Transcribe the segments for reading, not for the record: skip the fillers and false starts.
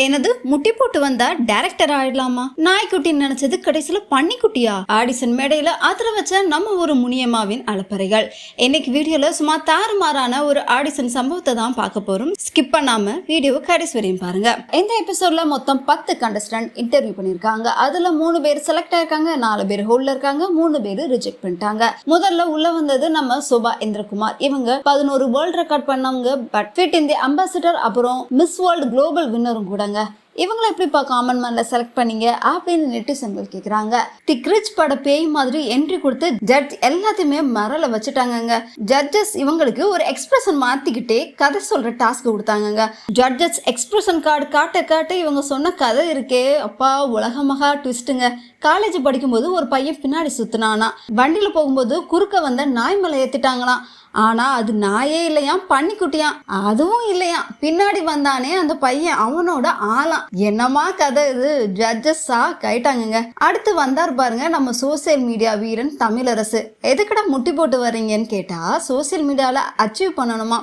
எனது முட்டி போட்டு வந்தா டைரக்டர் ஆயிடலாமா? நாய்க்குட்டி நினைச்சது கடைசியில பன்னிக்குட்டியா? ஆடிஷன் மேடையில அதிர வச்ச நம்ம ஒரு முனியம்மாவின் அலப்பறைகள். இன்னைக்கு வீடியோல சும்மா தாறுமாறான ஒரு ஆடிஷன் சம்பவத்தை தான் பார்க்க போறோம். ஸ்கிப் பண்ணாம வீடியோ கடைசி வரையும் பாருங்க. இந்த எபிசோட்ல மொத்தம் 10 கண்டஸ்டன்ட் இன்டர்வியூ பண்ணிருக்காங்க. அதுல 3 பேர் செலக்ட் ஆயிருக்காங்க, 4 பேர் ஹோல்ட்ல இருக்காங்க, 3 பேர் ரிஜெக்ட் பண்ணிட்டாங்க. முதல்ல உள்ள வந்தது நம்ம சோபா இந்திரகுமார். இவங்க 11 வேர்ல்ட் ரெக்கார்ட் பண்ணவங்க, பட் ஃபிட் இந்தியா அம்பாசிடர், அப்புறம் மிஸ் வேர்ல்டு குளோபல் வின்னரும் கூட. இவங்களை எப்படிப்பா காமன் மேன்ல செலக்ட் பண்ணீங்க அப்படின்னு நெட்டிசன்கள் கேக்குறாங்க. டிக்ரிச் பட பேய் மாதிரி என்ட்ரி கொடுத்து ஜட்ஜ் எல்லாத்தையுமே மரல வச்சுட்டாங்க. ஜட்ஜஸ் இவங்களுக்கு ஒரு எக்ஸ்பிரஷன் மாத்திக்கிட்டே கதை சொல்ற டாஸ்க் கொடுத்தாங்க. ஜட்ஜஸ் எக்ஸ்பிரஷன் கார்டு காட்ட இவங்க சொன்ன கதை இருக்கே அப்பா உலக மகா ட்விஸ்ட்டுங்க. காலேஜ் படிக்கும்போது ஒரு பையன் பின்னாடி சுத்தினானா, வண்டியில போகும்போது குறுக்க வந்த நாய் மேல ஏத்திட்டாங்களாம். ஆனா அது நாயே இல்லையாம், பன்னிக்குட்டியாம். அதுவும் இல்லையாம், பின்னாடி வந்தானே அந்த பையன் அவனோட ஆளாம். என்னமா கதை இது! ஜட்ஜஸ் கைட்டாங்க. அடுத்து வந்தார் பாருங்க நம்ம சோசியல் மீடியா வீரன் தமிழரசு. எதுக்கடா முட்டி போட்டு வர்றீங்கன்னு கேட்டா, சோசியல் மீடியால அச்சீவ் பண்ணணுமா,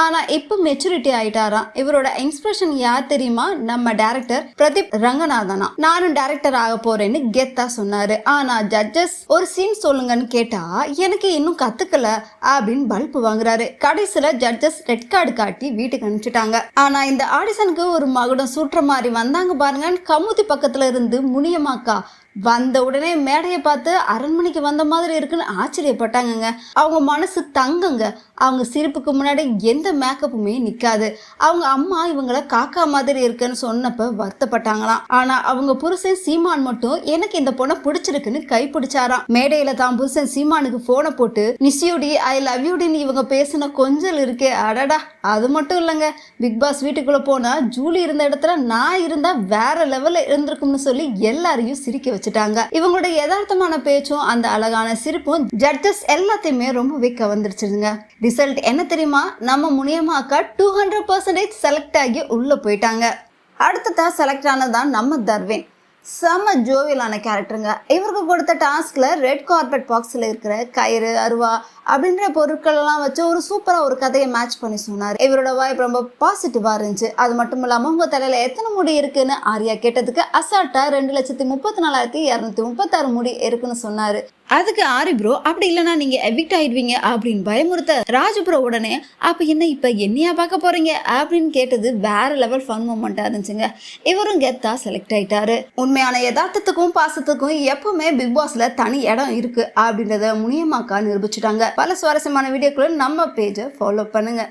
ஆனா இப்ப மெச்சூரிட்டி ஆயிட்டாராம். இவரோட இன்ஸ்பிரேஷன் யார் தெரியுமா? நம்ம டைரக்டர் பிரதீப் ரங்கநாதனா. நானும் டைரக்டர் ஆக போறேன்னு கெத்தா சொன்னாரு. ஆனா ஜட்ஜஸ் ஒரு சீன் சொல்லுங்கன்னு கேட்டா, எனக்கு இன்னும் கத்துக்கல அப்படின்னு பல்பு வாங்குறாரு. கடைசியில ஜட்ஜஸ் ரெட் கார்டு காட்டி வீட்டுக்கு அனுப்பிச்சிட்டாங்க. ஆனா இந்த ஆடிஷனுக்கு ஒரு மகுடம் சூட்டுற மாதிரி வந்தாங்க பாருங்க. கமுதி பக்கத்துல இருந்து முனியம்மாக்கா வந்த உடனே மேடையை பார்த்து அரண்மனைக்கு வந்த மாதிரி இருக்குன்னு ஆச்சரியப்பட்டாங்க. அவங்க மனசு தங்கங்க. அவங்க சிரிப்புக்கு முன்னாடி எந்த மேக்கப்புமே நிக்காது. அவங்க அம்மா இவங்கள காக்கா மாதிரி இருக்குன்னு சொன்னப்ப வருத்தப்பட்டாங்களாம். ஆனா அவங்க புருஷன் சீமான் மட்டும் எனக்கு இந்த பொண்ணை பிடிச்சிருக்குன்னு கை பிடிச்சாராம். மேடையில தான் புருஷன் சீமானுக்கு போனை போட்டு நிசியூடி ஐ லவ் யூடின்னு இவங்க பேசின கொஞ்சல் இருக்கே அடடா. அது மட்டும் இல்லைங்க, பிக் பாஸ் வீட்டுக்குள்ள போனா ஜூலி இருந்த இடத்துல நான் இருந்தா வேற லெவல்ல இருந்திருக்கும்னு சொல்லி எல்லாரையும் சிரிக்க வச்சுட்டாங்க. இவங்களோட யதார்த்தமான பேச்சும் அந்த அழகான சிரிப்பும் ஜட்ஜஸ் எல்லாத்தையுமே ரொம்பவே கவர்ந்துருச்சுங்க. ரிசல்ட் என்ன தெரியுமா? நம்ம முனியம்மாக்கா 200% செலக்ட் ஆகி உள்ள போயிட்டாங்க. அடுத்ததா செலக்ட் ஆனதான் நம்ம தர்வின். செம்ம ஜோவியலான கேரக்டருங்க. இவருக்கு கொடுத்த டாஸ்க்ல ரெட் கார்பெட் பாக்ஸ்ல இருக்கிற கயிறு, அருவா அப்படின்ற பொருட்கள் எல்லாம் வச்சு ஒரு சூப்பரா ஒரு கதையை மேட்ச் பண்ணி சொன்னார். இவரோட வாய்ப்பு ரொம்ப பாசிட்டிவா இருந்துச்சு. அது மட்டும் இல்லாம உங்க தலையில எத்தனை முடி இருக்குன்னு ஆரியா கேட்டதுக்கு அசால்ட்டா 2,34,236 முடி இருக்குன்னு சொன்னாரு. அதுக்கு ஆரி ப்ரோ அப்படி இல்லைன்னா நீங்க எவிக்ட் ஆயிடுவீங்க அப்படின்னு பயமுறுத்த, ராஜு ப்ரோ உடனே அப்ப என்ன இப்ப என்னையா பார்க்க போறீங்க அப்படின்னு கேட்டது வேற லெவல் ஃபன் மூமெண்டா இருந்துச்சுங்க. இவரும் கெத்தா செலக்ட் ஆயிட்டாரு. உண்மையான யதார்த்தத்துக்கும் பாசத்துக்கும் எப்பவுமே பிக் பாஸ்ல தனி இடம் இருக்கு அப்படின்றத முனியம்மாக்கா நிரூபிச்சுட்டாங்க. பல சுவாரஸ்யமான வீடியோக்களும் நம்ம பேஜை ஃபாலோ பண்ணுங்க.